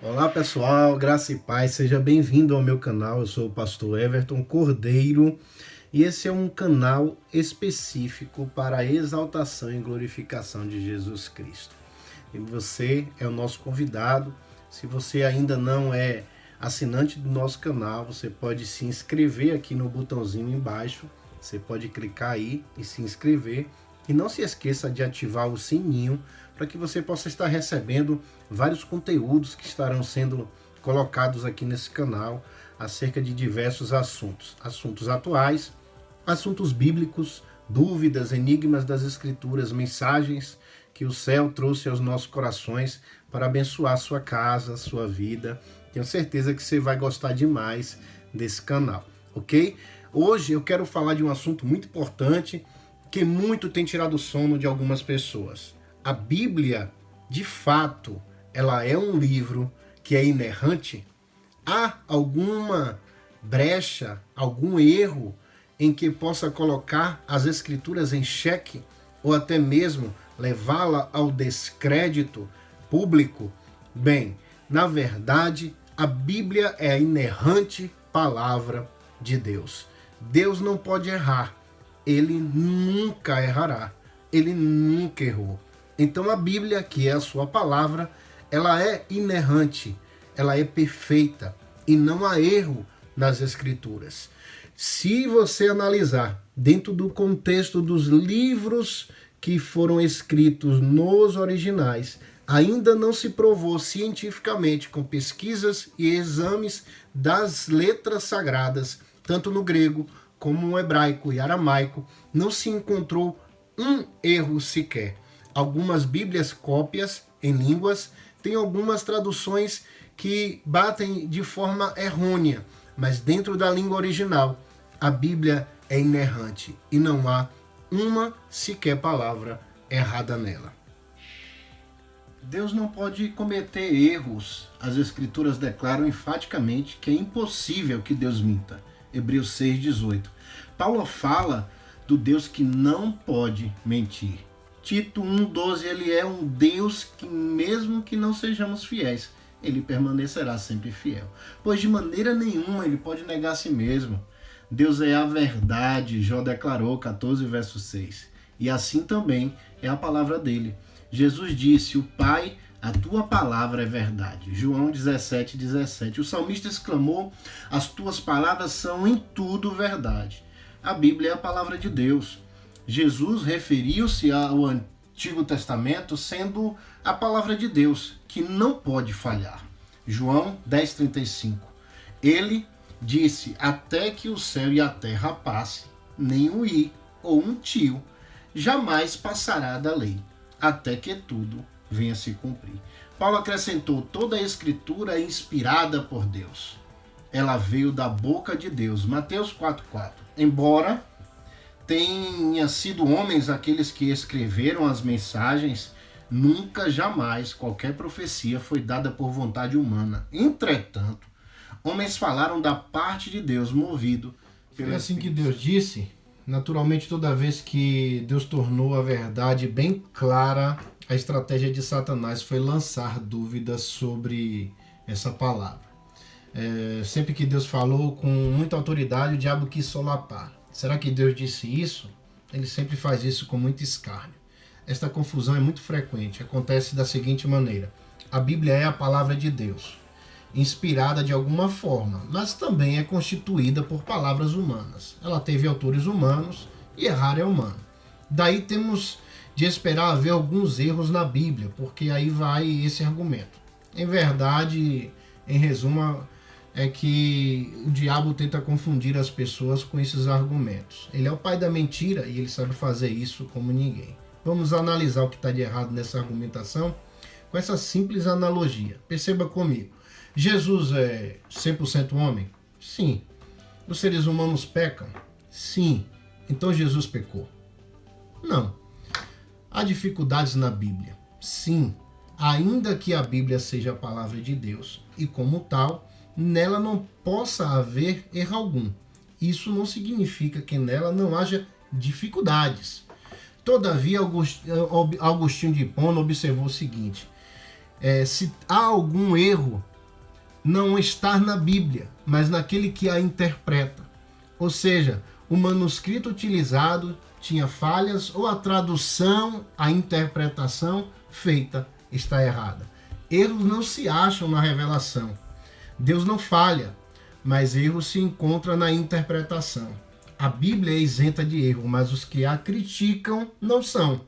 Olá pessoal, graça e paz, seja bem-vindo ao meu canal. Eu sou o pastor Everton Cordeiro e esse é um canal específico para a exaltação e glorificação de Jesus Cristo. E você é o nosso convidado. Se você ainda não é assinante do nosso canal, você pode se inscrever aqui no botãozinho embaixo. Você pode clicar aí e se inscrever. E não se esqueça de ativar o sininho para que você possa estar recebendo vários conteúdos que estarão sendo colocados aqui nesse canal acerca de diversos assuntos. Assuntos atuais, assuntos bíblicos, dúvidas, enigmas das Escrituras, mensagens que o céu trouxe aos nossos corações para abençoar sua casa, sua vida. Tenho certeza que você vai gostar demais desse canal, ok? Hoje eu quero falar de um assunto muito importante que muito tem tirado o sono de algumas pessoas. A Bíblia, de fato, ela é um livro que é inerrante? Há alguma brecha, algum erro em que possa colocar as Escrituras em xeque ou até mesmo levá-la ao descrédito público? Bem, na verdade, a Bíblia é a inerrante palavra de Deus. Deus não pode errar. Ele nunca errará. Ele nunca errou. Então a Bíblia, que é a sua palavra, ela é inerrante, ela é perfeita e não há erro nas Escrituras. Se você analisar dentro do contexto dos livros que foram escritos nos originais, ainda não se provou cientificamente com pesquisas e exames das letras sagradas, tanto no grego como no hebraico e aramaico, não se encontrou um erro sequer. Algumas Bíblias cópias em línguas têm algumas traduções que batem de forma errônea, mas dentro da língua original, a Bíblia é inerrante e não há uma sequer palavra errada nela. Deus não pode cometer erros. As Escrituras declaram enfaticamente que é impossível que Deus minta. Hebreus 6,18. Paulo fala do Deus que não pode mentir. Tito 1,12, ele é um Deus que, mesmo que não sejamos fiéis, ele permanecerá sempre fiel. Pois de maneira nenhuma ele pode negar a si mesmo. Deus é a verdade, Jó declarou, 14, verso 6. E assim também é a palavra dele. Jesus disse, o Pai, a tua palavra é verdade. João 17, 17. O salmista exclamou, as tuas palavras são em tudo verdade. A Bíblia é a palavra de Deus. Jesus referiu-se ao Antigo Testamento sendo a palavra de Deus, que não pode falhar. João 10,35. Ele disse, até que o céu e a terra passe, nem um i ou um tio jamais passará da lei, até que tudo venha se cumprir. Paulo acrescentou, toda a Escritura é inspirada por Deus. Ela veio da boca de Deus. Mateus 4,4. Embora tenha sido homens aqueles que escreveram as mensagens, nunca, jamais, qualquer profecia foi dada por vontade humana. Entretanto, homens falaram da parte de Deus, movido pelo Espírito. É assim que Deus disse. Naturalmente, toda vez que Deus tornou a verdade bem clara, a estratégia de Satanás foi lançar dúvidas sobre essa palavra. Sempre que Deus falou com muita autoridade, o diabo quis solapar. Será que Deus disse isso? Ele sempre faz isso com muito escárnio. Esta confusão é muito frequente. Acontece da seguinte maneira. A Bíblia é a palavra de Deus, inspirada de alguma forma, mas também é constituída por palavras humanas. Ela teve autores humanos e errar é humano. Daí temos de esperar haver alguns erros na Bíblia, porque aí vai esse argumento. Em verdade, em resumo, é que o diabo tenta confundir as pessoas com esses argumentos. Ele é o pai da mentira e ele sabe fazer isso como ninguém. Vamos analisar o que está de errado nessa argumentação com essa simples analogia. Perceba comigo. Jesus é 100% homem? Sim. Os seres humanos pecam? Sim. Então Jesus pecou? Não. Há dificuldades na Bíblia? Sim. Ainda que a Bíblia seja a palavra de Deus e como tal, nela não possa haver erro algum. Isso não significa que nela não haja dificuldades. Todavia, Agostinho de Hipona observou o seguinte, se há algum erro não estar na Bíblia, mas naquele que a interpreta. Ou seja, o manuscrito utilizado tinha falhas ou a tradução, a interpretação feita está errada. Erros não se acham na revelação. Deus não falha, mas erro se encontra na interpretação. A Bíblia é isenta de erro, mas os que a criticam não são.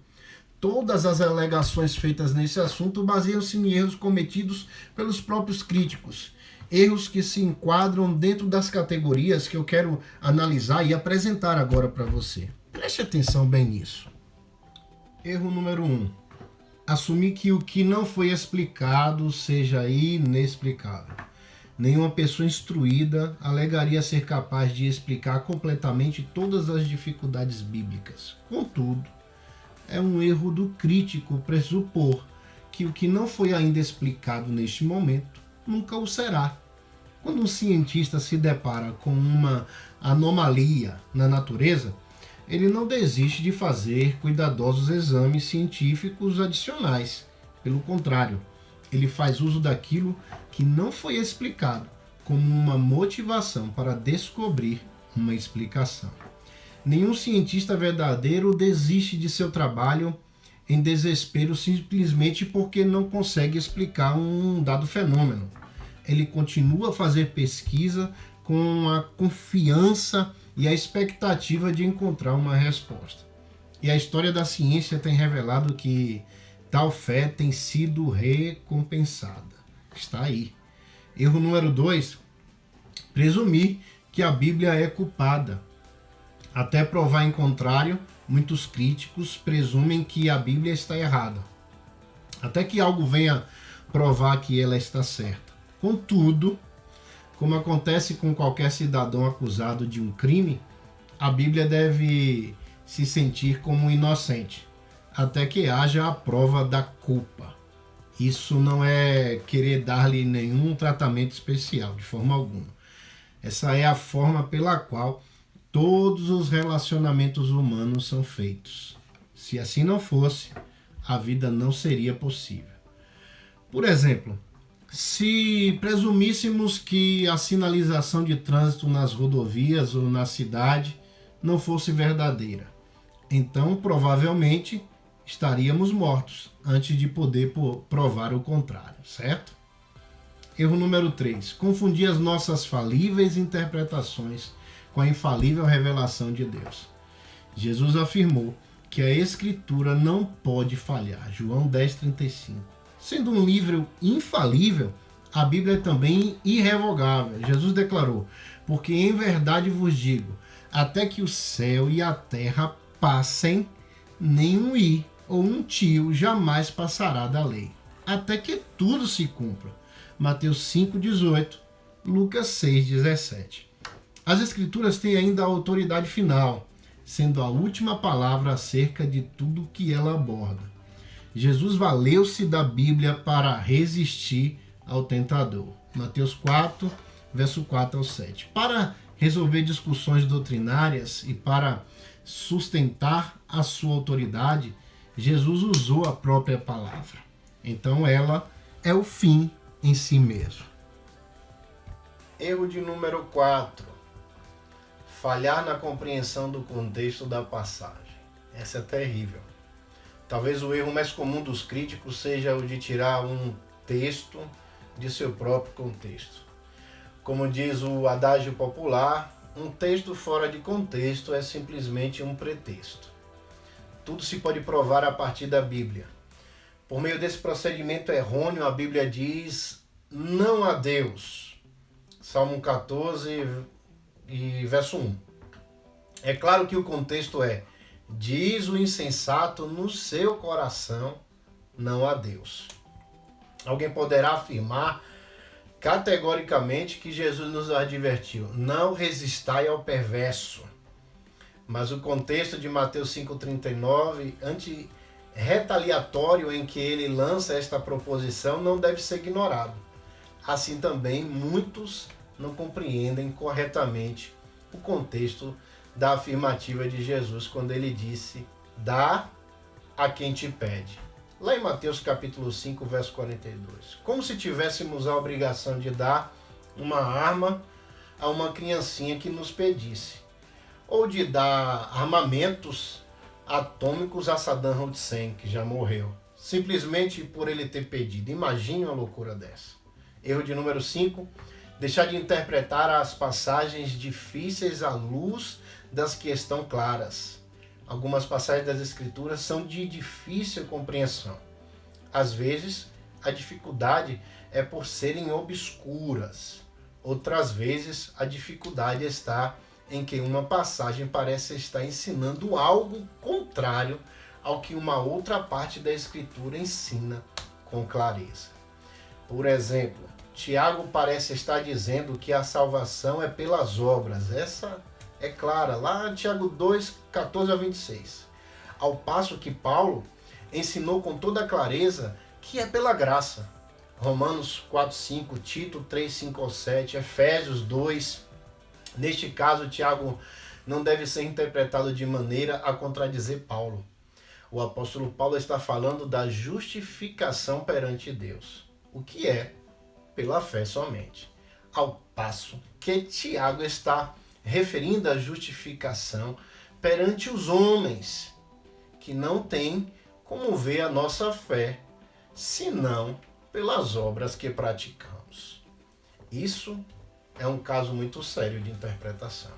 Todas as alegações feitas nesse assunto baseiam-se em erros cometidos pelos próprios críticos. Erros que se enquadram dentro das categorias que eu quero analisar e apresentar agora para você. Preste atenção bem nisso. Erro número 1. Assumir que o que não foi explicado seja inexplicável. Nenhuma pessoa instruída alegaria ser capaz de explicar completamente todas as dificuldades bíblicas. Contudo, é um erro do crítico pressupor que o que não foi ainda explicado neste momento nunca o será. Quando um cientista se depara com uma anomalia na natureza, ele não desiste de fazer cuidadosos exames científicos adicionais. Pelo contrário, ele faz uso daquilo que não foi explicado como uma motivação para descobrir uma explicação. Nenhum cientista verdadeiro desiste de seu trabalho em desespero simplesmente porque não consegue explicar um dado fenômeno. Ele continua a fazer pesquisa com a confiança e a expectativa de encontrar uma resposta. E a história da ciência tem revelado que tal fé tem sido recompensada. Está aí. Erro número 2. Presumir que a Bíblia é culpada. Até provar em contrário, muitos críticos presumem que a Bíblia está errada, até que algo venha provar que ela está certa. Contudo, como acontece com qualquer cidadão acusado de um crime, a Bíblia deve se sentir como inocente, até que haja a prova da culpa. Isso não é querer dar-lhe nenhum tratamento especial, de forma alguma. Essa é a forma pela qual todos os relacionamentos humanos são feitos. Se assim não fosse, a vida não seria possível. Por exemplo, se presumíssemos que a sinalização de trânsito nas rodovias ou na cidade não fosse verdadeira, então provavelmente estaríamos mortos antes de poder provar o contrário, certo? Erro número 3. Confundir as nossas falíveis interpretações com a infalível revelação de Deus. Jesus afirmou que a Escritura não pode falhar. João 10,35. Sendo um livro infalível, a Bíblia é também irrevogável. Jesus declarou: porque em verdade vos digo, até que o céu e a terra passem, nenhum i ou um tio jamais passará da lei, até que tudo se cumpra. Mateus 5,18, Lucas 6,17. As Escrituras têm ainda a autoridade final, sendo a última palavra acerca de tudo que ela aborda. Jesus valeu-se da Bíblia para resistir ao tentador. Mateus 4, verso 4 ao 7. Para resolver discussões doutrinárias e para sustentar a sua autoridade, Jesus usou a própria palavra. Então ela é o fim em si mesmo. Erro de número 4. Falhar na compreensão do contexto da passagem. Essa é terrível. Talvez o erro mais comum dos críticos seja o de tirar um texto de seu próprio contexto. Como diz o adágio popular, um texto fora de contexto é simplesmente um pretexto. Tudo se pode provar a partir da Bíblia. Por meio desse procedimento errôneo, a Bíblia diz: não há Deus. Salmo 14, e verso 1. É claro que o contexto é: diz o insensato no seu coração, não há Deus. Alguém poderá afirmar categoricamente que Jesus nos advertiu: não resistai ao perverso. Mas o contexto de Mateus 5,39, anti-retaliatório em que ele lança esta proposição, não deve ser ignorado. Assim também, muitos não compreendem corretamente o contexto da afirmativa de Jesus quando ele disse: dá a quem te pede. Lá em Mateus capítulo 5, verso 42. Como se tivéssemos a obrigação de dar uma arma a uma criancinha que nos pedisse, ou de dar armamentos atômicos a Saddam Hussein, que já morreu, simplesmente por ele ter pedido. Imagine uma loucura dessa. Erro de número 5, deixar de interpretar as passagens difíceis à luz das que estão claras. Algumas passagens das Escrituras são de difícil compreensão. Às vezes, a dificuldade é por serem obscuras. Outras vezes, a dificuldade está em que uma passagem parece estar ensinando algo contrário ao que uma outra parte da Escritura ensina com clareza. Por exemplo, Tiago parece estar dizendo que a salvação é pelas obras. Essa é clara, lá em Tiago 2, 14 a 26. Ao passo que Paulo ensinou com toda clareza que é pela graça. Romanos 4, 5, Tito 3, 5 ao 7, Efésios 2. Neste caso, Tiago não deve ser interpretado de maneira a contradizer Paulo. O apóstolo Paulo está falando da justificação perante Deus, o que é pela fé somente. Ao passo que Tiago está referindo a justificação perante os homens, que não têm como ver a nossa fé, senão pelas obras que praticamos. Isso é um caso muito sério de interpretação.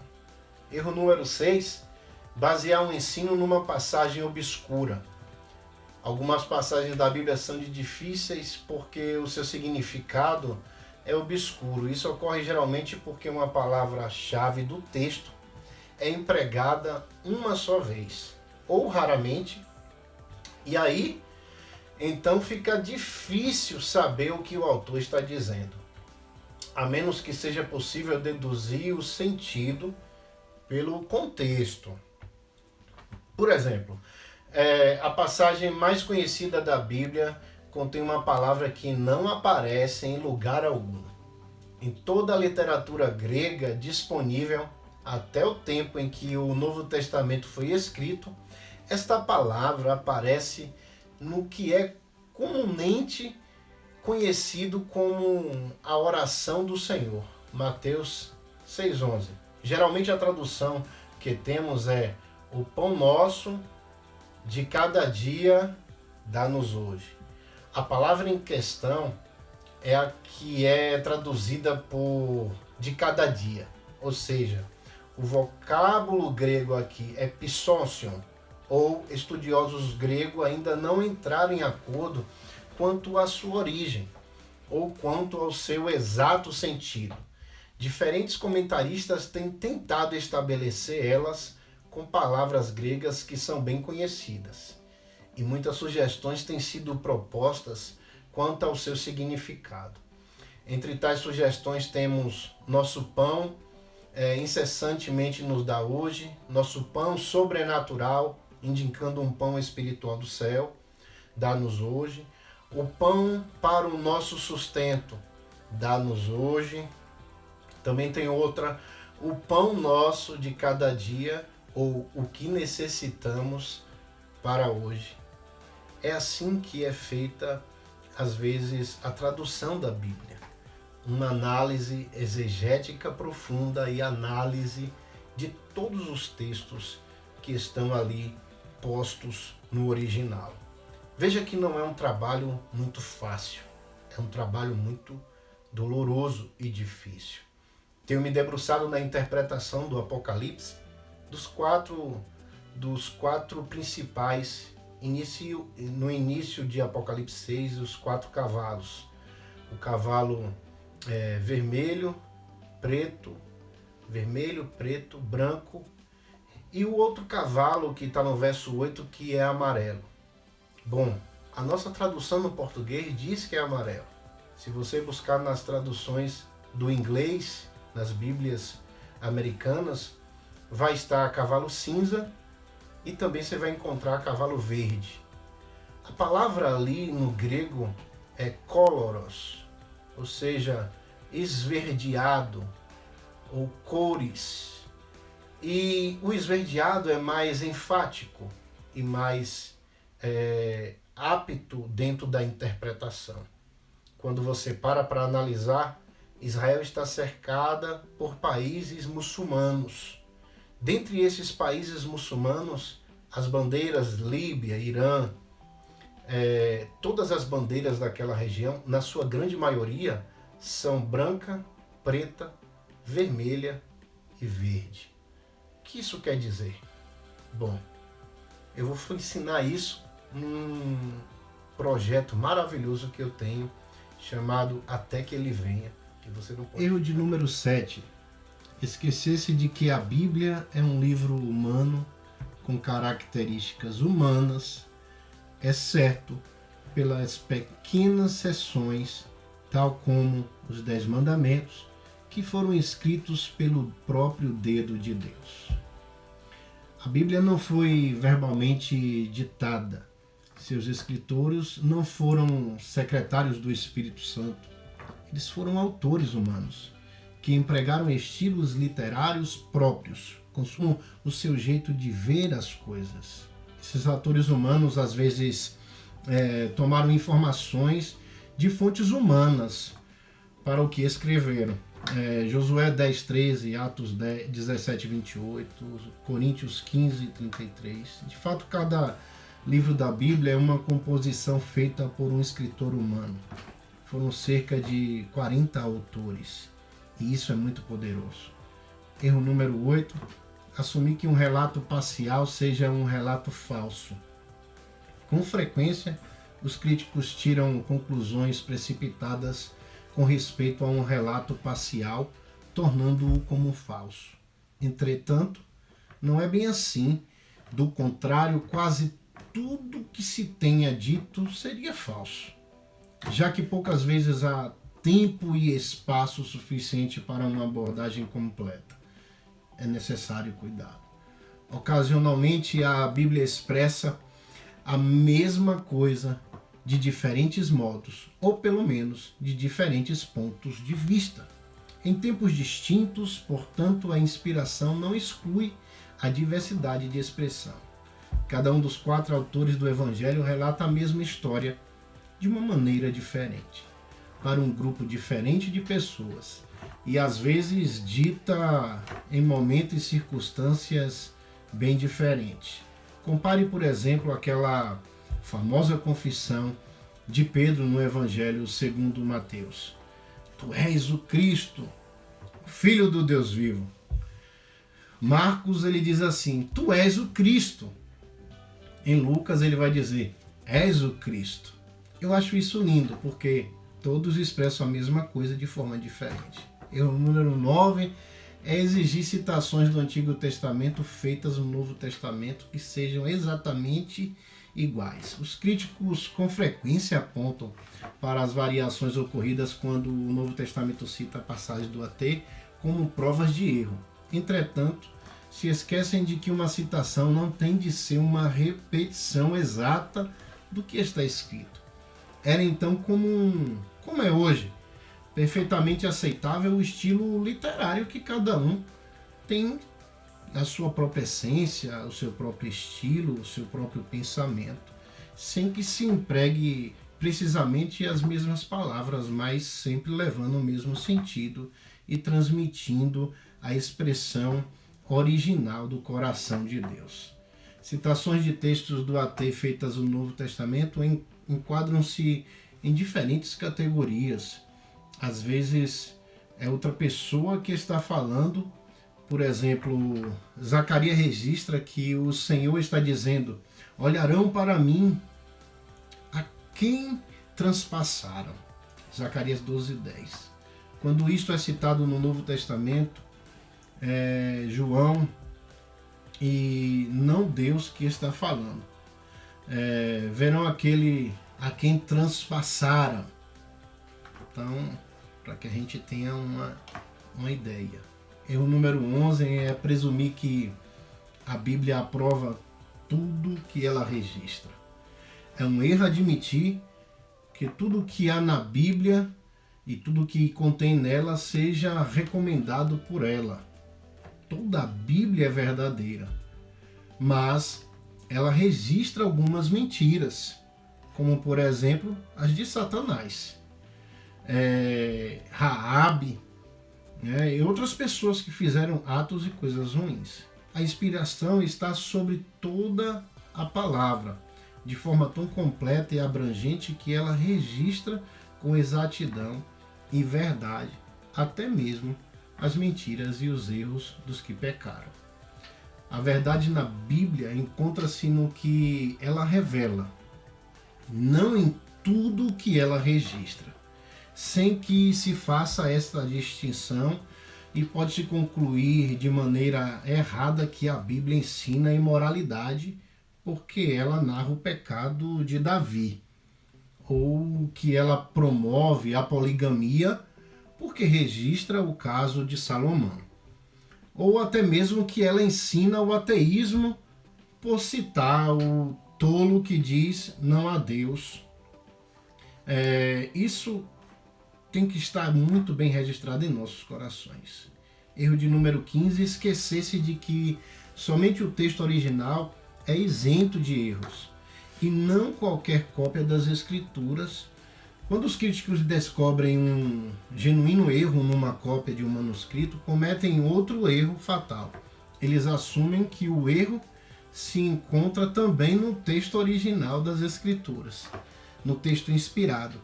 Erro número 6, basear um ensino numa passagem obscura. Algumas passagens da Bíblia são difíceis porque o seu significado é obscuro. Isso ocorre geralmente porque uma palavra-chave do texto é empregada uma só vez, ou raramente, e aí então fica difícil saber o que o autor está dizendo, a menos que seja possível deduzir o sentido pelo contexto. Por exemplo, a passagem mais conhecida da Bíblia contém uma palavra que não aparece em lugar algum. Em toda a literatura grega disponível até o tempo em que o Novo Testamento foi escrito, esta palavra aparece no que é comumente conhecido como a oração do Senhor, Mateus 6,11. Geralmente a tradução que temos é: o pão nosso de cada dia dá-nos hoje. A palavra em questão é a que é traduzida por de cada dia, ou seja, o vocábulo grego aqui é pissonsion, ou estudiosos gregos ainda não entraram em acordo quanto à sua origem, ou quanto ao seu exato sentido. Diferentes comentaristas têm tentado estabelecer elas com palavras gregas que são bem conhecidas, e muitas sugestões têm sido propostas quanto ao seu significado. Entre tais sugestões temos: nosso pão incessantemente nos dá hoje, nosso pão sobrenatural, indicando um pão espiritual do céu, dá-nos hoje, o pão para o nosso sustento, dá-nos hoje. Também tem outra: o pão nosso de cada dia, ou o que necessitamos para hoje. É assim que é feita, às vezes, a tradução da Bíblia. Uma análise exegética profunda e análise de todos os textos que estão ali postos no original. Veja que não é um trabalho muito fácil, é um trabalho muito doloroso e difícil. Tenho me debruçado na interpretação do Apocalipse dos quatro principais, no início de Apocalipse 6, os 4 cavalos. O cavalo vermelho, preto, branco, e o outro cavalo que está no verso 8, que é amarelo. Bom, a nossa tradução no português diz que é amarelo. Se você buscar nas traduções do inglês, nas Bíblias americanas, vai estar cavalo cinza e também você vai encontrar cavalo verde. A palavra ali no grego é koloros, ou seja, esverdeado ou cores. E o esverdeado é mais enfático e mais apto dentro da interpretação. Quando você para analisar, Israel está cercada por países muçulmanos. Dentre esses países muçulmanos, as bandeiras Líbia, Irã, todas as bandeiras daquela região, na sua grande maioria, são branca, preta, vermelha e verde. O que isso quer dizer? Bom, eu vou ensinar isso num projeto maravilhoso que eu tenho, chamado Até que Ele Venha. Que você não pode... Erro de número 7. Esquecer-se de que a Bíblia é um livro humano, com características humanas, exceto pelas pequenas seções, tal como os 10 mandamentos, que foram escritos pelo próprio dedo de Deus. A Bíblia não foi verbalmente ditada. Seus escritores não foram secretários do Espírito Santo. Eles foram autores humanos, que empregaram estilos literários próprios, com o seu jeito de ver as coisas. Esses autores humanos, às vezes, tomaram informações de fontes humanas para o que escreveram. Josué 10:13, Atos 17:28, Coríntios 15:33. De fato, cada livro da Bíblia é uma composição feita por um escritor humano. Foram cerca de 40 autores, e isso é muito poderoso. Erro número 8, assumir que um relato parcial seja um relato falso. Com frequência, os críticos tiram conclusões precipitadas com respeito a um relato parcial, tornando-o como falso. Entretanto, não é bem assim. Do contrário, quase tudo que se tenha dito seria falso, já que poucas vezes há tempo e espaço suficiente para uma abordagem completa. É necessário cuidado. Ocasionalmente, a Bíblia expressa a mesma coisa de diferentes modos, ou pelo menos de diferentes pontos de vista. Em tempos distintos, portanto, a inspiração não exclui a diversidade de expressão. Cada um dos 4 autores do Evangelho relata a mesma história de uma maneira diferente, para um grupo diferente de pessoas, e às vezes dita em momentos e circunstâncias bem diferentes. Compare, por exemplo, aquela famosa confissão de Pedro no Evangelho segundo Mateus: Tu és o Cristo, Filho do Deus vivo. Marcos, ele diz assim: Tu és o Cristo. Em Lucas, ele vai dizer: És o Cristo. Eu acho isso lindo, porque todos expressam a mesma coisa de forma diferente. Erro número 9 é exigir citações do Antigo Testamento feitas no Novo Testamento que sejam exatamente iguais. Os críticos com frequência apontam para as variações ocorridas quando o Novo Testamento cita passagens do AT como provas de erro. Entretanto, se esquecem de que uma citação não tem de ser uma repetição exata do que está escrito. Era então como é hoje, perfeitamente aceitável o estilo literário que cada um tem a sua própria essência, o seu próprio estilo, o seu próprio pensamento, sem que se empregue precisamente as mesmas palavras, mas sempre levando o mesmo sentido e transmitindo a expressão original do coração de Deus. Citações de textos do AT feitas no Novo Testamento enquadram-se em diferentes categorias. Às vezes é outra pessoa que está falando. Por exemplo, Zacarias registra que o Senhor está dizendo: olharão para mim a quem transpassaram. Zacarias 12:10. Quando isto é citado no Novo Testamento, é João e não Deus que está falando. Verão aquele a quem transpassaram. Então, para que a gente tenha uma ideia. Erro número 11 é presumir que a Bíblia aprova tudo que ela registra. É um erro admitir que tudo que há na Bíblia e tudo que contém nela seja recomendado por ela. Toda a Bíblia é verdadeira, mas ela registra algumas mentiras, como por exemplo as de Satanás, Raabe, né, e outras pessoas que fizeram atos e coisas ruins. A inspiração está sobre toda a palavra, de forma tão completa e abrangente que ela registra com exatidão e verdade até mesmo as mentiras e os erros dos que pecaram. A verdade na Bíblia encontra-se no que ela revela, não em tudo o que ela registra, sem que se faça esta distinção, e pode-se concluir de maneira errada que a Bíblia ensina a imoralidade porque ela narra o pecado de Davi, ou que ela promove a poligamia porque registra o caso de Salomão, ou até mesmo que ela ensina o ateísmo por citar o tolo que diz não há Deus. Isso tem que estar muito bem registrado em nossos corações. Erro de número 15, esquecer-se de que somente o texto original é isento de erros, e não qualquer cópia das Escrituras. Quando os críticos descobrem um genuíno erro numa cópia de um manuscrito, cometem outro erro fatal. Eles assumem que o erro se encontra também no texto original das Escrituras, no texto inspirado.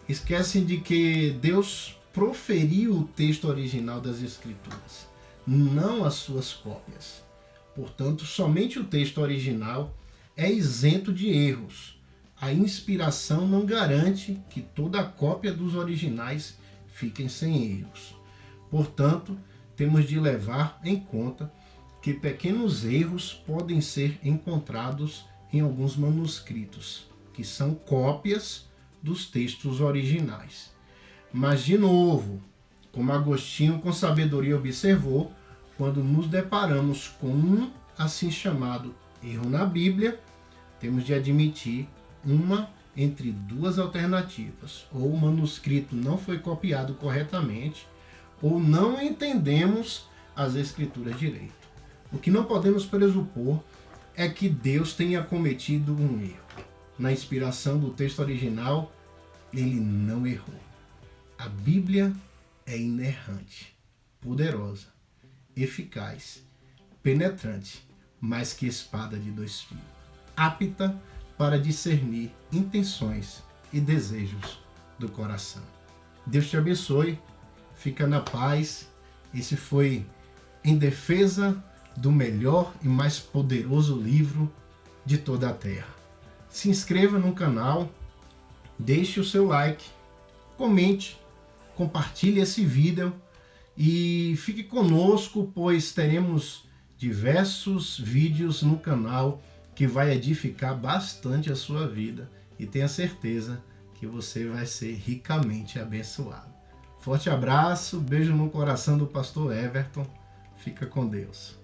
Esquecem de que Deus proferiu o texto original das Escrituras, não as suas cópias. Portanto, somente o texto original é isento de erros. A inspiração não garante que toda a cópia dos originais fiquem sem erros. Portanto, temos de levar em conta que pequenos erros podem ser encontrados em alguns manuscritos, que são cópias dos textos originais. Mas, de novo, como Agostinho com sabedoria observou, quando nos deparamos com um assim chamado erro na Bíblia, temos de admitir uma entre duas alternativas: ou o manuscrito não foi copiado corretamente, ou não entendemos as Escrituras direito. O que não podemos presupor é que Deus tenha cometido um erro. Na inspiração do texto original, ele não errou. A Bíblia é inerrante, poderosa, eficaz, penetrante, mais que espada de dois fios, apta para discernir intenções e desejos do coração. Deus te abençoe, fica na paz. Esse foi Em Defesa do Melhor e Mais Poderoso Livro de Toda a Terra. Se inscreva no canal, deixe o seu like, comente, compartilhe esse vídeo e fique conosco, pois teremos diversos vídeos no canal que vai edificar bastante a sua vida, e tenha certeza que você vai ser ricamente abençoado. Forte abraço, beijo no coração do pastor Everton. Fica com Deus.